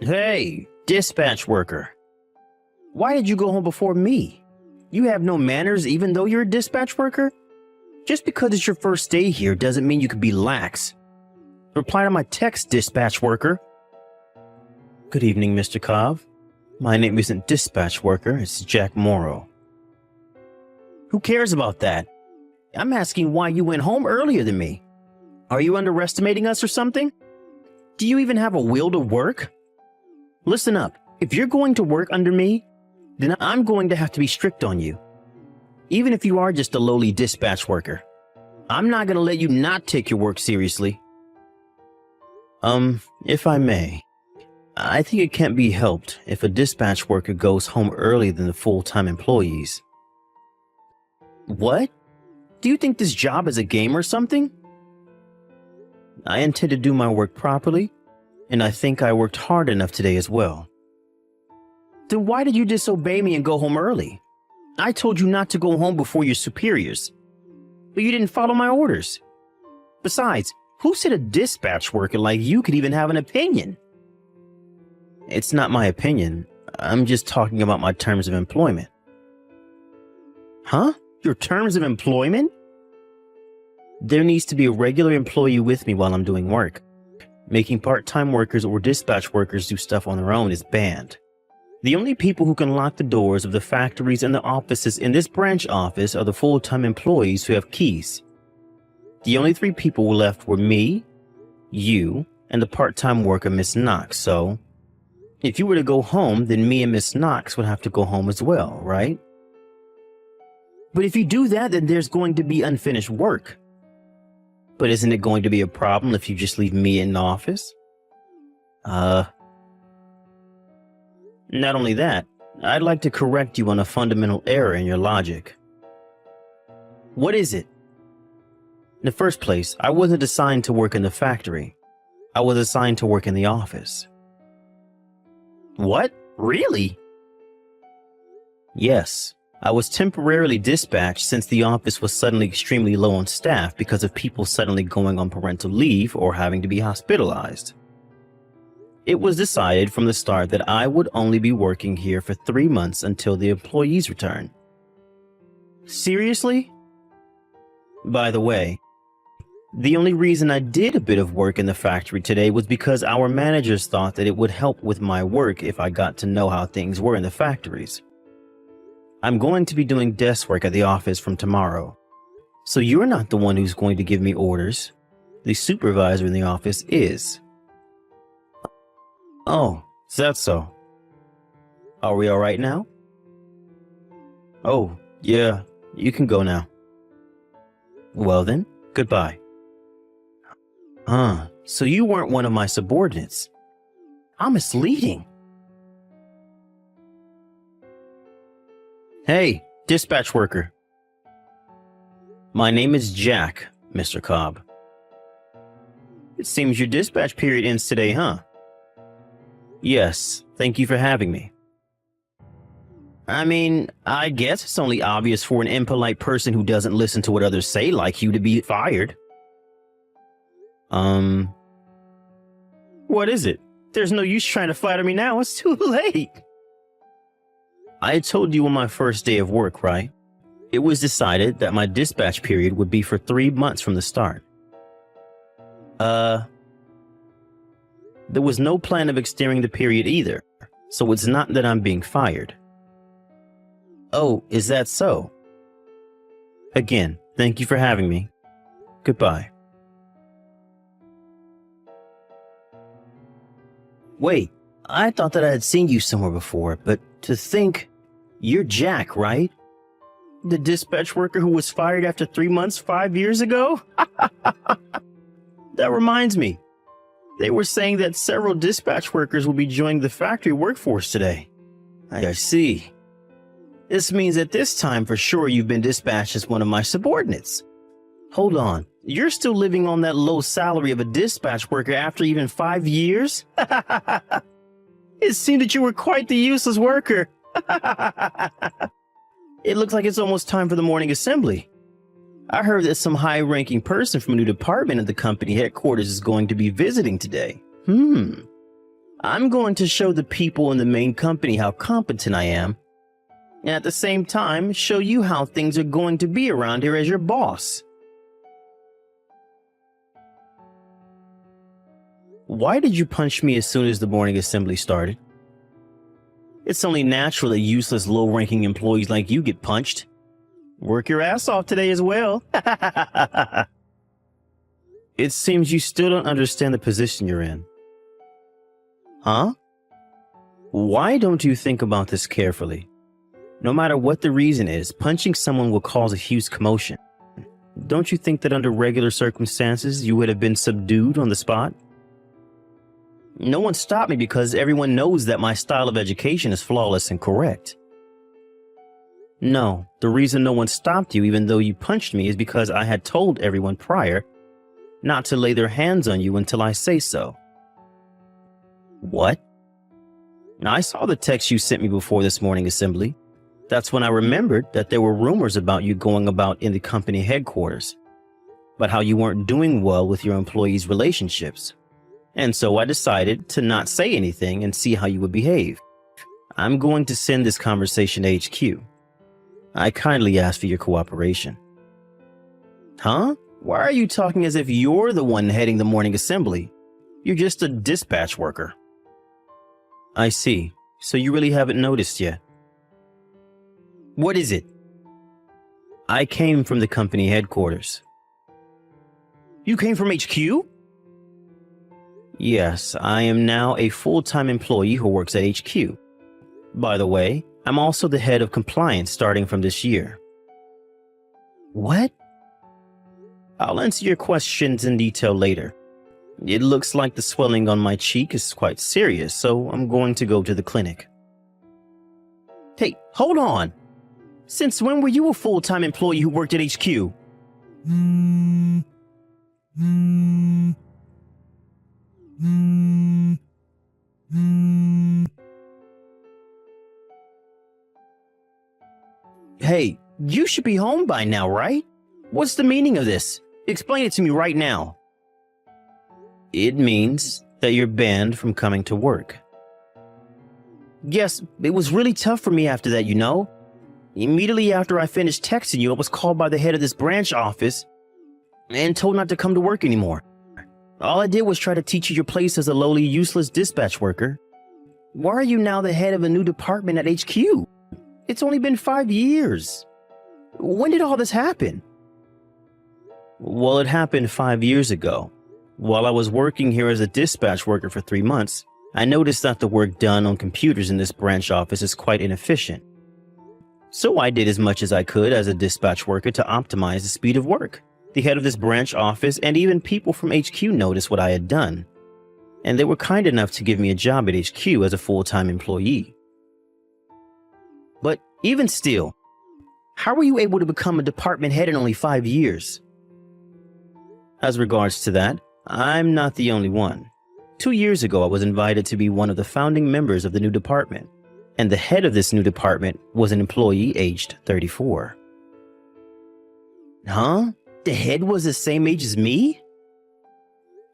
Hey, dispatch worker. Why did you go home before me? You have no manners even though you're a dispatch worker? Just because it's your first day here doesn't mean you can be lax. Reply to my text, dispatch worker. Good evening, Mr. Cobb. My name isn't dispatch worker, it's Jack Morrow. Who cares about that? I'm asking why you went home earlier than me. Are you underestimating us or something? Do you even have a will to work? Listen up, if you're going to work under me, then I'm going to have to be strict on you. Even if you are just a lowly dispatch worker. I'm not going to let you not take your work seriously. If I may, I think it can't be helped if a dispatch worker goes home earlier than the full-time employees. What? Do you think this job is a game or something? I intend to do my work properly, and I think I worked hard enough today as well. Then why did you disobey me and go home early? I told you not to go home before your superiors, but you didn't follow my orders. Besides, who said a dispatch worker like you could even have an opinion? It's not my opinion. I'm just talking about my terms of employment. Huh? Your terms of employment? There needs to be a regular employee with me while I'm doing work. Making part-time workers or dispatch workers do stuff on their own is banned. The only people who can lock the doors of the factories and the offices in this branch office are the full-time employees who have keys. The only 3 people left were me, you, and the part-time worker Miss Knox, so if you were to go home, then me and Miss Knox would have to go home as well, right? But if you do that, then there's going to be unfinished work. But isn't it going to be a problem if you just leave me in the office? Not only that, I'd like to correct you on a fundamental error in your logic. What is it? In the first place, I wasn't assigned to work in the factory. I was assigned to work in the office. What? Really? Yes. I was temporarily dispatched since the office was suddenly extremely low on staff because of people suddenly going on parental leave or having to be hospitalized. It was decided from the start that I would only be working here for 3 months until the employees return. Seriously? By the way, the only reason I did a bit of work in the factory today was because our managers thought that it would help with my work if I got to know how things were in the factories. I'm going to be doing desk work at the office from tomorrow. So you're not the one who's going to give me orders. The supervisor in the office is. Oh, is that so? Are we all right now? Oh, yeah, you can go now. Well then, goodbye. So you weren't one of my subordinates. How misleading. Hey, dispatch worker. My name is Jack, Mr. Cobb. It seems your dispatch period ends today, huh? Yes, thank you for having me. I mean, I guess it's only obvious for an impolite person who doesn't listen to what others say like you to be fired. What is it? There's no use trying to flatter me now, it's too late. I told you on my first day of work, right? It was decided that my dispatch period would be for 3 months from the start. There was no plan of extending the period either, so it's not that I'm being fired. Oh, is that so? Again, thank you for having me. Goodbye. Wait, I thought that I had seen you somewhere before, but to think, you're Jack, right? The dispatch worker who was fired after 3 months 5 years ago? That reminds me. They were saying that several dispatch workers will be joining the factory workforce today. I see. This means that this time for sure you've been dispatched as one of my subordinates. Hold on, you're still living on that low salary of a dispatch worker after even 5 years? It seemed that you were quite the useless worker. It looks like it's almost time for the morning assembly. I heard that some high-ranking person from a new department at the company headquarters is going to be visiting today. I'm going to show the people in the main company how competent I am, and at the same time, show you how things are going to be around here as your boss. Why did you punch me as soon as the morning assembly started? It's only natural that useless low-ranking employees like you get punched. Work your ass off today as well. It seems you still don't understand the position you're in. Huh? Why don't you think about this carefully? No matter what the reason is, punching someone will cause a huge commotion. Don't you think that under regular circumstances, you would have been subdued on the spot? No one stopped me because everyone knows that my style of education is flawless and correct. No, the reason no one stopped you even though you punched me is because I had told everyone prior not to lay their hands on you until I say so. What? Now, I saw the text you sent me before this morning assembly. That's when I remembered that there were rumors about you going about in the company headquarters, but how you weren't doing well with your employees' relationships. And so I decided to not say anything and see how you would behave. I'm going to send this conversation to HQ. I kindly ask for your cooperation. Huh? Why are you talking as if you're the one heading the morning assembly? You're just a dispatch worker. I see. So you really haven't noticed yet. What is it? I came from the company headquarters. You came from HQ? Yes, I am now a full-time employee who works at HQ. By the way, I'm also the head of compliance starting from this year. What? I'll answer your questions in detail later. It looks like the swelling on my cheek is quite serious, so I'm going to go to the clinic. Hey, hold on! Since when were you a full-time employee who worked at HQ? Hey, you should be home by now, right? What's the meaning of this? Explain it to me right now. It means that you're banned from coming to work. Yes, it was really tough for me after that, you know. Immediately after I finished texting you, I was called by the head of this branch office and told not to come to work anymore. All I did was try to teach you your place as a lowly, useless dispatch worker. Why are you now the head of a new department at HQ? It's only been 5 years. When did all this happen? Well, it happened 5 years ago. While I was working here as a dispatch worker for 3 months, I noticed that the work done on computers in this branch office is quite inefficient. So I did as much as I could as a dispatch worker to optimize the speed of work. The head of this branch office and even people from HQ noticed what I had done, and they were kind enough to give me a job at HQ as a full-time employee. But even still, how were you able to become a department head in only 5 years? As regards to that, I'm not the only one. 2 years ago, I was invited to be one of the founding members of the new department, and the head of this new department was an employee aged 34. Huh? The head was the same age as me?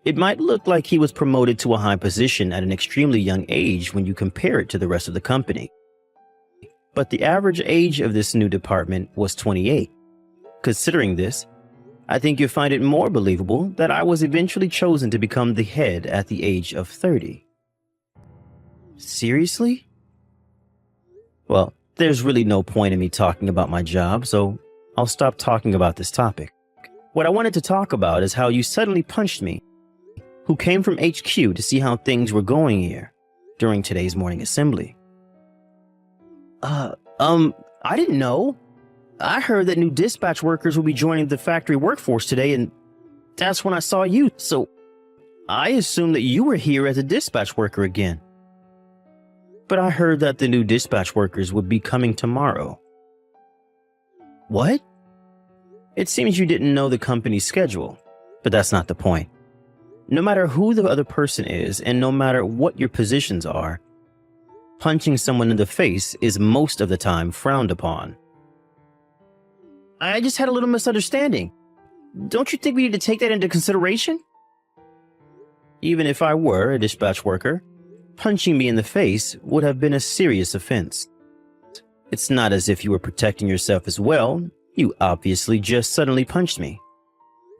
It might look like he was promoted to a high position at an extremely young age when you compare it to the rest of the company. But the average age of this new department was 28. Considering this, I think you'll find it more believable that I was eventually chosen to become the head at the age of 30. Seriously? Well, there's really no point in me talking about my job, so I'll stop talking about this topic. What I wanted to talk about is how you suddenly punched me, who came from HQ to see how things were going here during today's morning assembly. I didn't know. I heard that new dispatch workers will be joining the factory workforce today, and that's when I saw you, so I assumed that you were here as a dispatch worker again. But I heard that the new dispatch workers would be coming tomorrow. What? It seems you didn't know the company's schedule, but that's not the point. No matter who the other person is, and no matter what your positions are, punching someone in the face is most of the time frowned upon. I just had a little misunderstanding. Don't you think we need to take that into consideration? Even if I were a dispatch worker, Punching me in the face would have been a serious offense. It's not as if you were protecting yourself as well. You obviously just suddenly punched me.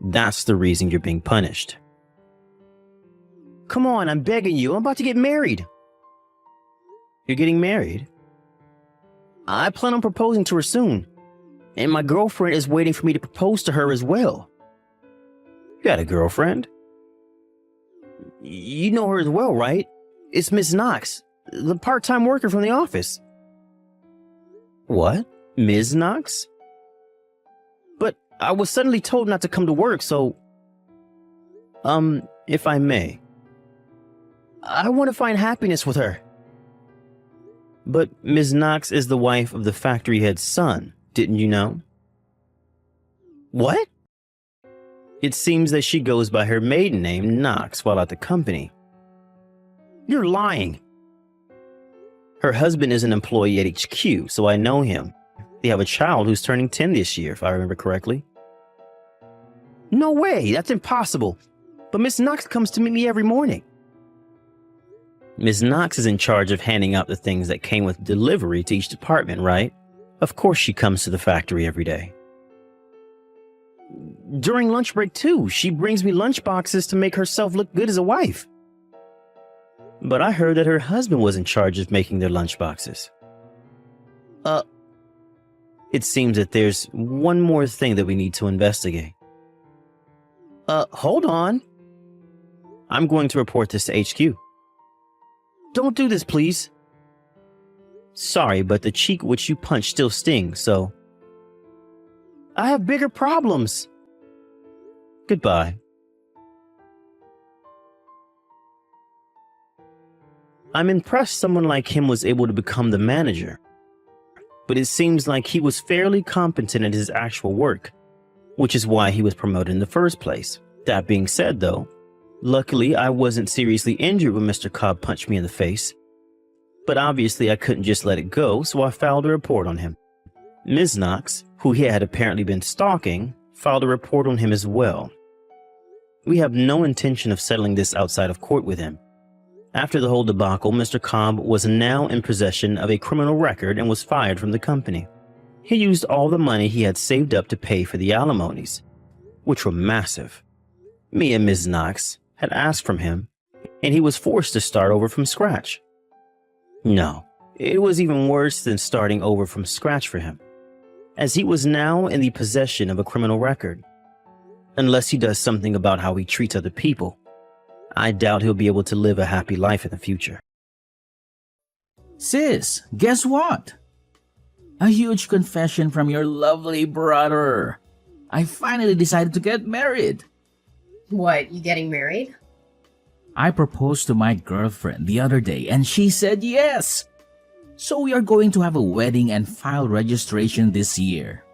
That's the reason you're being punished. Come on, I'm begging you. I'm about to get married. You're getting married? I plan on proposing to her soon. And my girlfriend is waiting for me to propose to her as well. You got a girlfriend? You know her as well, right? It's Miss Knox, the part-time worker from the office. What? Ms. Knox? But I was suddenly told not to come to work, so... if I may. I want to find happiness with her. But Ms. Knox is the wife of the factory head's son, didn't you know? What? It seems that she goes by her maiden name, Knox, while at the company. You're lying. Her husband is an employee at HQ, so I know him. They have a child who's turning 10 this year, if I remember correctly. No way, that's impossible. But Miss Knox comes to meet me every morning. Ms. Knox is in charge of handing out the things that came with delivery to each department, right? Of course she comes to the factory every day. During lunch break too, she brings me lunch boxes to make herself look good as a wife. But I heard that her husband was in charge of making their lunch boxes. It seems that there's one more thing that we need to investigate. Hold on. I'm going to report this to HQ. Don't do this, please. Sorry, but the cheek which you punched still stings, so... I have bigger problems. Goodbye. I'm impressed someone like him was able to become the manager. But it seems like he was fairly competent at his actual work, which is why he was promoted in the first place. That being said, though, luckily I wasn't seriously injured when Mr. Cobb punched me in the face. But obviously I couldn't just let it go, so I filed a report on him. Ms. Knox, who he had apparently been stalking, filed a report on him as well. We have no intention of settling this outside of court with him. After the whole debacle, Mr. Cobb was now in possession of a criminal record and was fired from the company. He used all the money he had saved up to pay for the alimonies, which were massive. Me and Ms. Knox had asked from him, and he was forced to start over from scratch. No, it was even worse than starting over from scratch for him, as he was now in the possession of a criminal record. Unless he does something about how he treats other people, I doubt he'll be able to live a happy life in the future. Sis, guess what? A huge confession from your lovely brother. I finally decided to get married. What, you getting married? I proposed to my girlfriend the other day and she said yes. So we are going to have a wedding and file registration this year.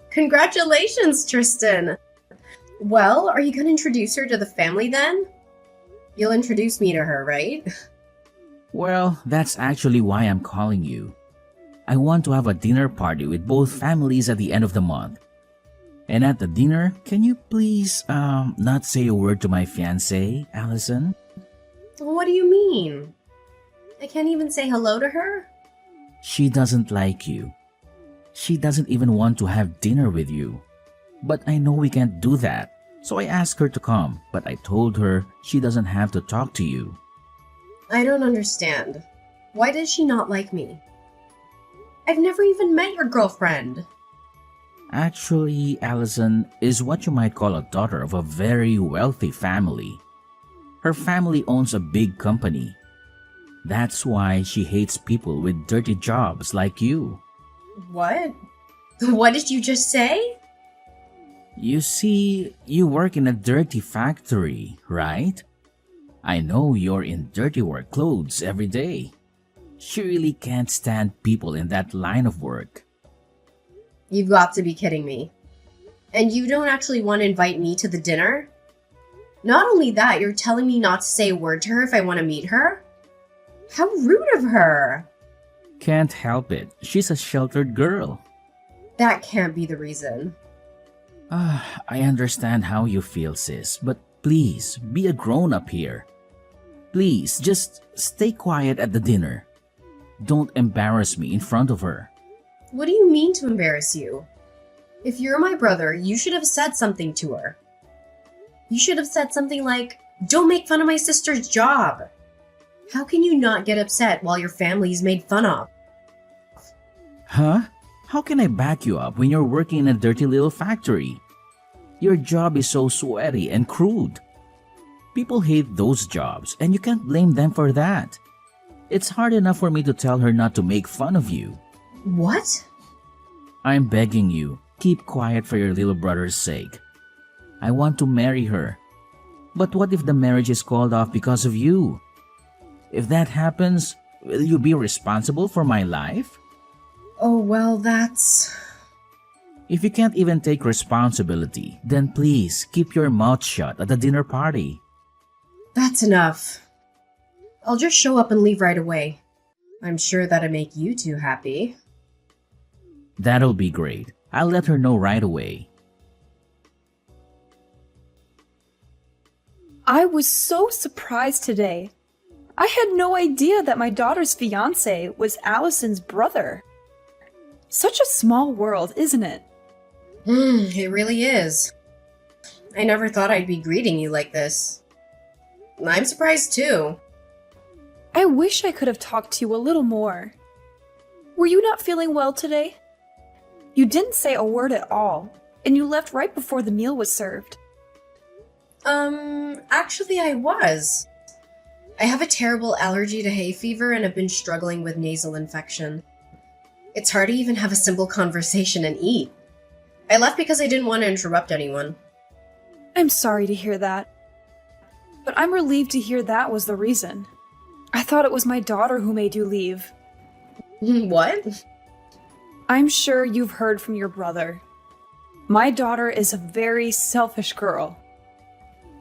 Congratulations, Tristan. Well, are you going to introduce her to the family then? You'll introduce me to her, right? Well, that's actually why I'm calling you. I want to have a dinner party with both families at the end of the month. And at the dinner, can you please, not say a word to my fiancée, Allison? What do you mean? I can't even say hello to her? She doesn't like you. She doesn't even want to have dinner with you. But I know we can't do that. So I asked her to come, but I told her she doesn't have to talk to you. I don't understand. Why does she not like me? I've never even met your girlfriend. Actually, Allison is what you might call a daughter of a very wealthy family. Her family owns a big company. That's why she hates people with dirty jobs like you. What? What did you just say? You see, you work in a dirty factory, right? I know you're in dirty work clothes every day. She really can't stand people in that line of work. You've got to be kidding me. And you don't actually want to invite me to the dinner? Not only that, you're telling me not to say a word to her if I want to meet her? How rude of her! Can't help it. She's a sheltered girl. That can't be the reason. I understand how you feel, sis, but please, be a grown-up here. Please, just stay quiet at the dinner. Don't embarrass me in front of her. What do you mean to embarrass you? If you're my brother, you should have said something to her. You should have said something like, "Don't make fun of my sister's job." How can you not get upset while your family's made fun of? Huh? How can I back you up when you're working in a dirty little factory? Your job is so sweaty and crude. People hate those jobs, and you can't blame them for that. It's hard enough for me to tell her not to make fun of you. What? I'm begging you, keep quiet for your little brother's sake. I want to marry her. But what if the marriage is called off because of you? If that happens, will you be responsible for my life? Oh, well, that's... If you can't even take responsibility, then please keep your mouth shut at the dinner party. That's enough. I'll just show up and leave right away. I'm sure that'll make you two happy. That'll be great. I'll let her know right away. I was so surprised today. I had no idea that my daughter's fiance was Allison's brother. Such a small world, isn't it? It really is. I never thought I'd be greeting you like this. I'm surprised too. I wish I could have talked to you a little more. Were you not feeling well today? You didn't say a word at all, and you left right before the meal was served. Actually I was. I have a terrible allergy to hay fever and have been struggling with nasal infection. It's hard to even have a simple conversation and eat. I left because I didn't want to interrupt anyone. I'm sorry to hear that. But I'm relieved to hear that was the reason. I thought it was my daughter who made you leave. What? I'm sure you've heard from your brother. My daughter is a very selfish girl.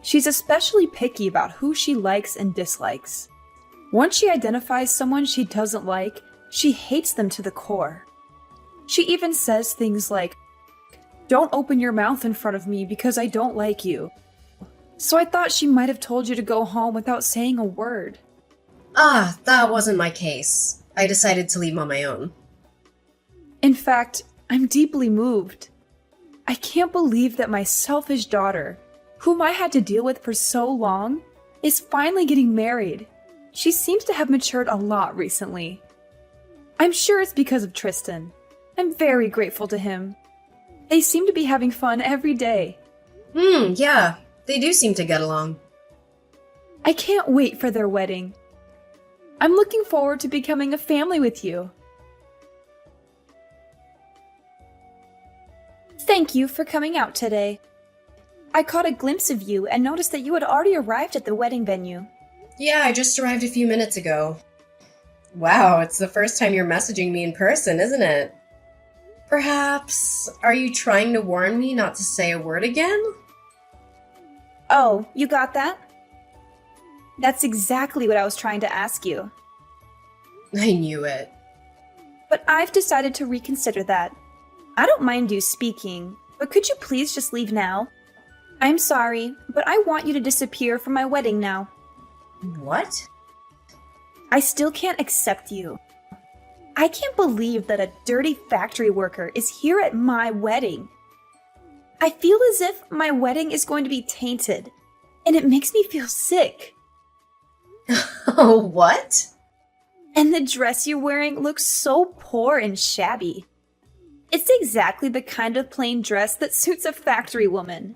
She's especially picky about who she likes and dislikes. Once she identifies someone she doesn't like, she hates them to the core. She even says things like, "Don't open your mouth in front of me because I don't like you." So I thought she might have told you to go home without saying a word. That wasn't my case. I decided to leave on my own. In fact, I'm deeply moved. I can't believe that my selfish daughter, whom I had to deal with for so long, is finally getting married. She seems to have matured a lot recently. I'm sure it's because of Tristan. I'm very grateful to him. They seem to be having fun every day. Yeah, they do seem to get along. I can't wait for their wedding. I'm looking forward to becoming a family with you. Thank you for coming out today. I caught a glimpse of you and noticed that you had already arrived at the wedding venue. Yeah, I just arrived a few minutes ago. Wow, it's the first time you're messaging me in person, isn't it? Perhaps, are you trying to warn me not to say a word again? Oh, you got that? That's exactly what I was trying to ask you. I knew it. But I've decided to reconsider that. I don't mind you speaking, but could you please just leave now? I'm sorry, but I want you to disappear from my wedding now. What? I still can't accept you. I can't believe that a dirty factory worker is here at my wedding. I feel as if my wedding is going to be tainted, and it makes me feel sick. Oh, what? And the dress you're wearing looks so poor and shabby. It's exactly the kind of plain dress that suits a factory woman.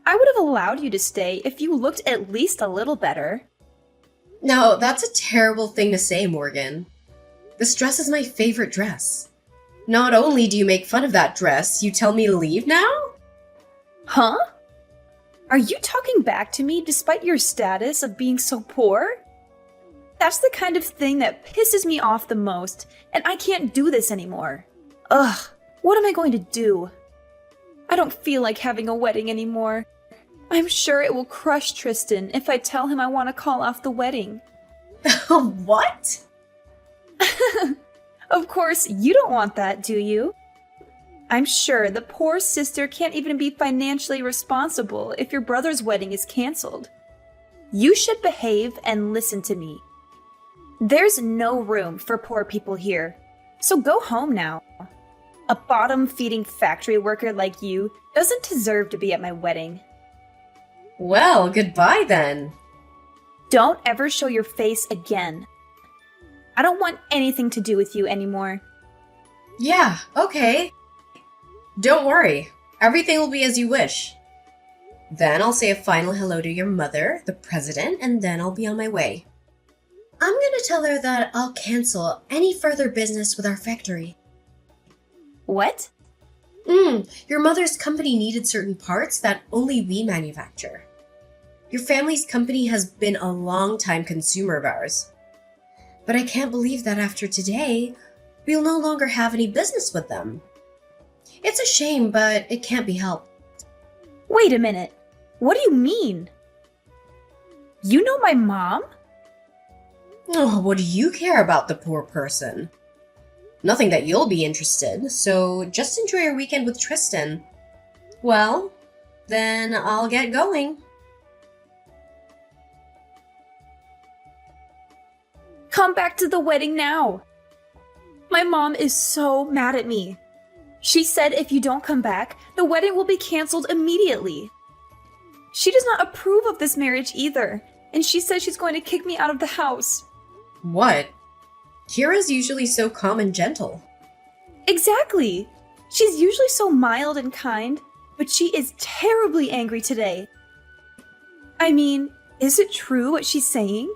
I would have allowed you to stay if you looked at least a little better. No, that's a terrible thing to say, Morgan. This dress is my favorite dress. Not only do you make fun of that dress, you tell me to leave now? Huh? Are you talking back to me despite your status of being so poor? That's the kind of thing that pisses me off the most, and I can't do this anymore. Ugh, what am I going to do? I don't feel like having a wedding anymore. I'm sure it will crush Tristan if I tell him I want to call off the wedding. What? Of course, you don't want that, do you? I'm sure the poor sister can't even be financially responsible if your brother's wedding is canceled. You should behave and listen to me. There's no room for poor people here, so go home now. A bottom-feeding factory worker like you doesn't deserve to be at my wedding. Well, goodbye then. Don't ever show your face again. I don't want anything to do with you anymore. Yeah, okay. Don't worry. Everything will be as you wish. Then I'll say a final hello to your mother, the president, and then I'll be on my way. I'm gonna tell her that I'll cancel any further business with our factory. What? Your mother's company needed certain parts that only we manufacture. Your family's company has been a long-time consumer of ours. But I can't believe that after today, we'll no longer have any business with them. It's a shame, but it can't be helped. Wait a minute. What do you mean? You know my mom? Oh, what do you care about the poor person? Nothing that you'll be interested, so just enjoy your weekend with Tristan. Well, then I'll get going. Come back to the wedding now. My mom is so mad at me. She said if you don't come back, the wedding will be canceled immediately. She does not approve of this marriage either, and she says she's going to kick me out of the house. What? Kira's usually so calm and gentle. Exactly. She's usually so mild and kind, but she is terribly angry today. I mean, is it true what she's saying?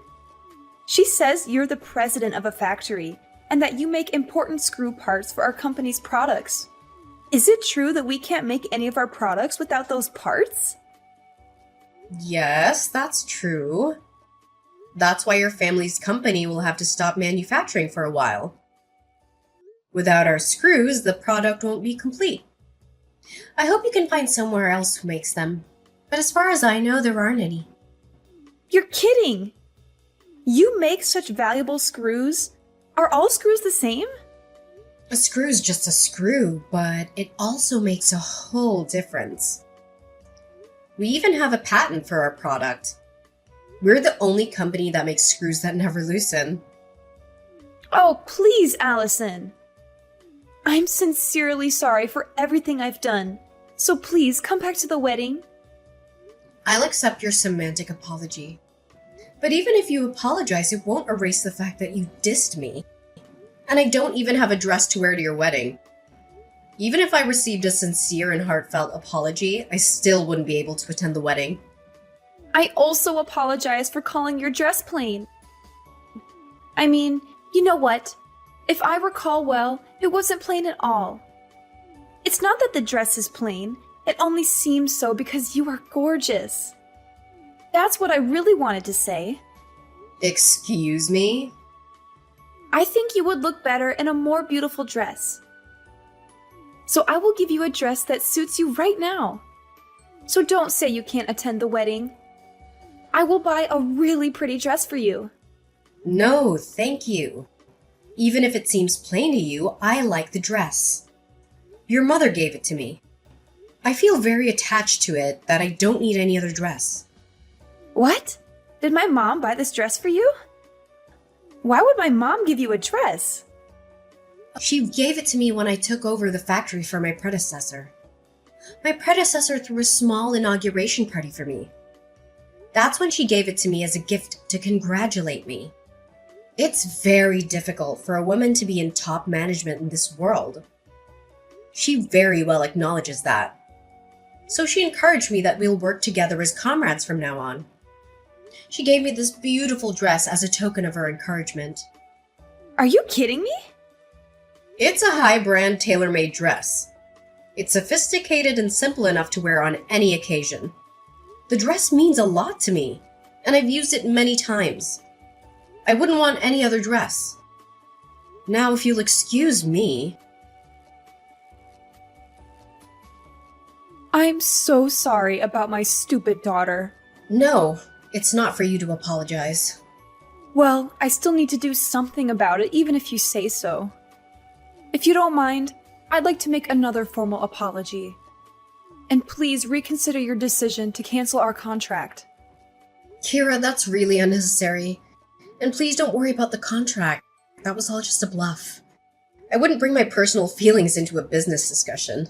She says you're the president of a factory and that you make important screw parts for our company's products. Is it true that we can't make any of our products without those parts? Yes, that's true. That's why your family's company will have to stop manufacturing for a while. Without our screws, the product won't be complete. I hope you can find somewhere else who makes them, but as far as I know, there aren't any. You're kidding! You make such valuable screws? Are all screws the same? A screw's just a screw, but it also makes a whole difference. We even have a patent for our product. We're the only company that makes screws that never loosen. Oh, please, Allison. I'm sincerely sorry for everything I've done. So please come back to the wedding. I'll accept your semantic apology. But even if you apologize, it won't erase the fact that you dissed me. And I don't even have a dress to wear to your wedding. Even if I received a sincere and heartfelt apology, I still wouldn't be able to attend the wedding. I also apologize for calling your dress plain. I mean, you know what? If I recall well, it wasn't plain at all. It's not that the dress is plain, it only seems so because you are gorgeous. That's what I really wanted to say. Excuse me? I think you would look better in a more beautiful dress. So I will give you a dress that suits you right now. So don't say you can't attend the wedding. I will buy a really pretty dress for you. No, thank you. Even if it seems plain to you, I like the dress. Your mother gave it to me. I feel very attached to it that I don't need any other dress. What? Did my mom buy this dress for you? Why would my mom give you a dress? She gave it to me when I took over the factory for my predecessor. My predecessor threw a small inauguration party for me. That's when she gave it to me as a gift to congratulate me. It's very difficult for a woman to be in top management in this world. She very well acknowledges that. So she encouraged me that we'll work together as comrades from now on. She gave me this beautiful dress as a token of her encouragement. Are you kidding me? It's a high-brand tailor-made dress. It's sophisticated and simple enough to wear on any occasion. The dress means a lot to me, and I've used it many times. I wouldn't want any other dress. Now, if you'll excuse me... I'm so sorry about my stupid daughter. No, it's not for you to apologize. Well, I still need to do something about it, even if you say so. If you don't mind, I'd like to make another formal apology. And please reconsider your decision to cancel our contract. Kira, that's really unnecessary. And please don't worry about the contract. That was all just a bluff. I wouldn't bring my personal feelings into a business discussion.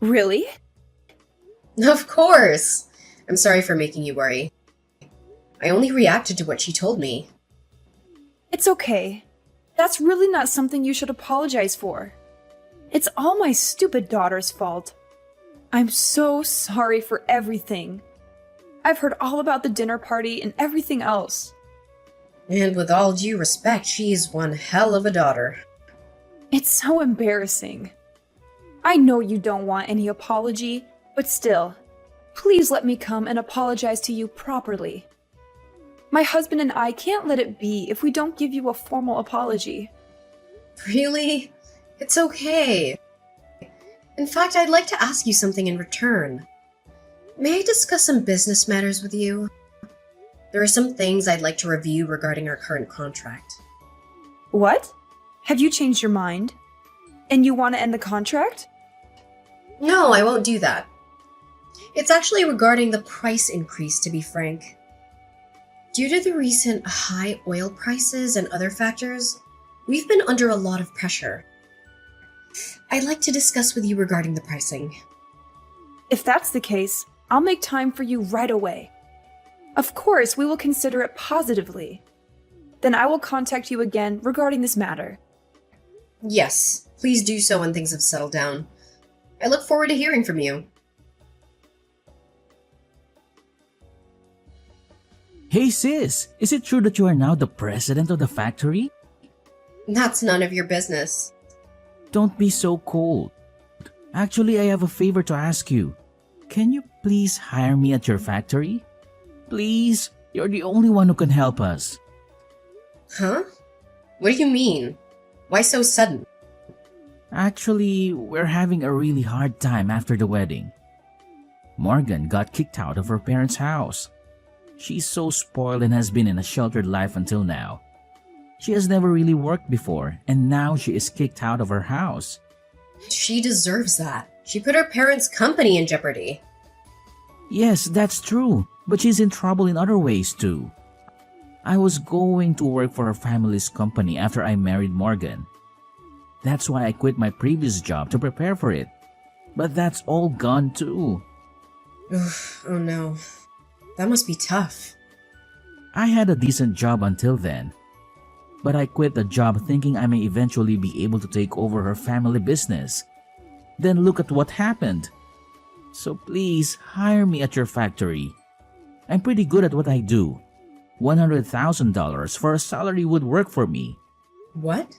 Really? Of course! I'm sorry for making you worry. I only reacted to what she told me. It's okay. That's really not something you should apologize for. It's all my stupid daughter's fault. I'm so sorry for everything. I've heard all about the dinner party and everything else. And with all due respect, she's one hell of a daughter. It's so embarrassing. I know you don't want any apology, but still, please let me come and apologize to you properly. My husband and I can't let it be if we don't give you a formal apology. Really? It's okay. In fact, I'd like to ask you something in return. May I discuss some business matters with you? There are some things I'd like to review regarding our current contract. What? Have you changed your mind? And you want to end the contract? No, I won't do that. It's actually regarding the price increase, to be frank. Due to the recent high oil prices and other factors, we've been under a lot of pressure. I'd like to discuss with you regarding the pricing. If that's the case, I'll make time for you right away. Of course, we will consider it positively. Then I will contact you again regarding this matter. Yes, please do so when things have settled down. I look forward to hearing from you. Hey sis, is it true that you are now the president of the factory? That's none of your business. Don't be so cold. Actually, I have a favor to ask you. Can you please hire me at your factory? Please, you're the only one who can help us. Huh? What do you mean? Why so sudden? Actually, we're having a really hard time after the wedding. Morgan got kicked out of her parents' house. She's so spoiled and has been in a sheltered life until now. She has never really worked before, and now she is kicked out of her house. She deserves that. She put her parents' company in jeopardy. Yes, that's true, but she's in trouble in other ways too. I was going to work for her family's company after I married Morgan. That's why I quit my previous job to prepare for it. But that's all gone too. Oh no. That must be tough. I had a decent job until then. But I quit the job thinking I may eventually be able to take over her family business. Then look at what happened. So please hire me at your factory. I'm pretty good at what I do. $100,000 for a salary would work for me. What?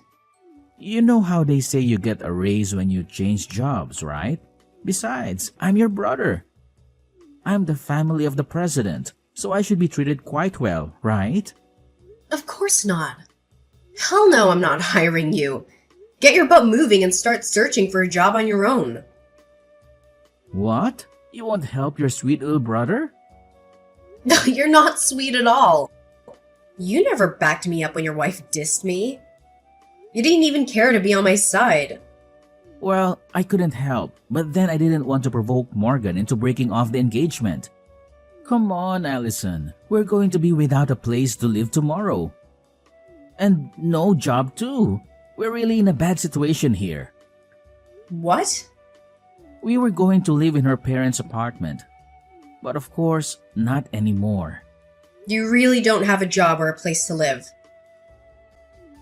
You know how they say you get a raise when you change jobs, right? Besides, I'm your brother. I'm the family of the president, so I should be treated quite well, right? Of course not. Hell no, I'm not hiring you. Get your butt moving and start searching for a job on your own. What? You won't help your sweet little brother? No, you're not sweet at all. You never backed me up when your wife dissed me. You didn't even care to be on my side. Well, I couldn't help, but then I didn't want to provoke Morgan into breaking off the engagement. Come on, Allison. We're going to be without a place to live tomorrow. And no job too. We're really in a bad situation here. What? We were going to live in her parents' apartment. But of course, not anymore. You really don't have a job or a place to live.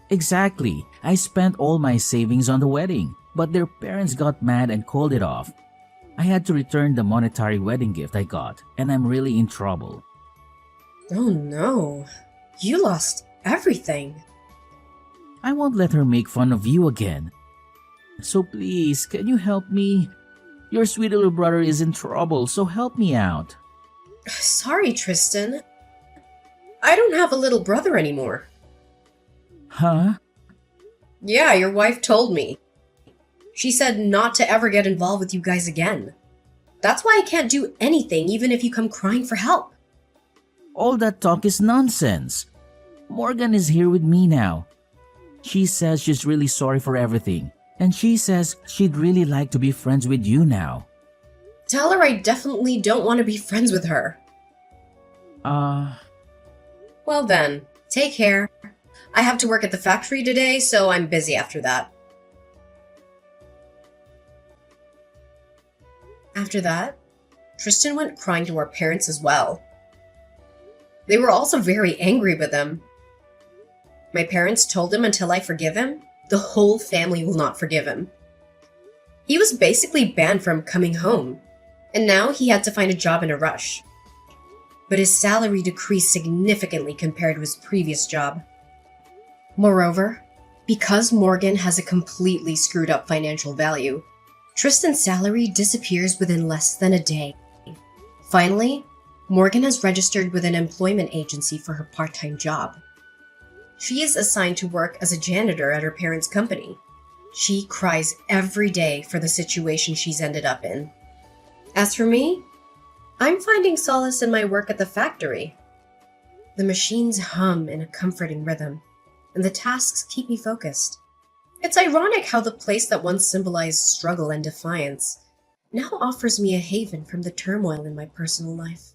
Exactly. I spent all my savings on the wedding, but their parents got mad and called it off. I had to return the monetary wedding gift I got, and I'm really in trouble. Oh no. You lost everything. I won't let her make fun of you again. So please, can you help me? Your sweet little brother is in trouble, so help me out. Sorry, Tristan. I don't have a little brother anymore. Huh? Yeah, your wife told me. She said not to ever get involved with you guys again. That's why I can't do anything even if you come crying for help. All that talk is nonsense. Morgan is here with me now. She says she's really sorry for everything, and she says she'd really like to be friends with you now. Tell her I definitely don't want to be friends with her. Well then, take care. I have to work at the factory today, so I'm busy after that. After that, Tristan went crying to our parents as well. They were also very angry with him. My parents told him until I forgive him, the whole family will not forgive him. He was basically banned from coming home, and now he had to find a job in a rush. But his salary decreased significantly compared to his previous job. Moreover, because Morgan has a completely screwed up financial value, Tristan's salary disappears within less than a day. Finally, Morgan has registered with an employment agency for her part-time job. She is assigned to work as a janitor at her parents' company. She cries every day for the situation she's ended up in. As for me, I'm finding solace in my work at the factory. The machines hum in a comforting rhythm, and the tasks keep me focused. It's ironic how the place that once symbolized struggle and defiance now offers me a haven from the turmoil in my personal life.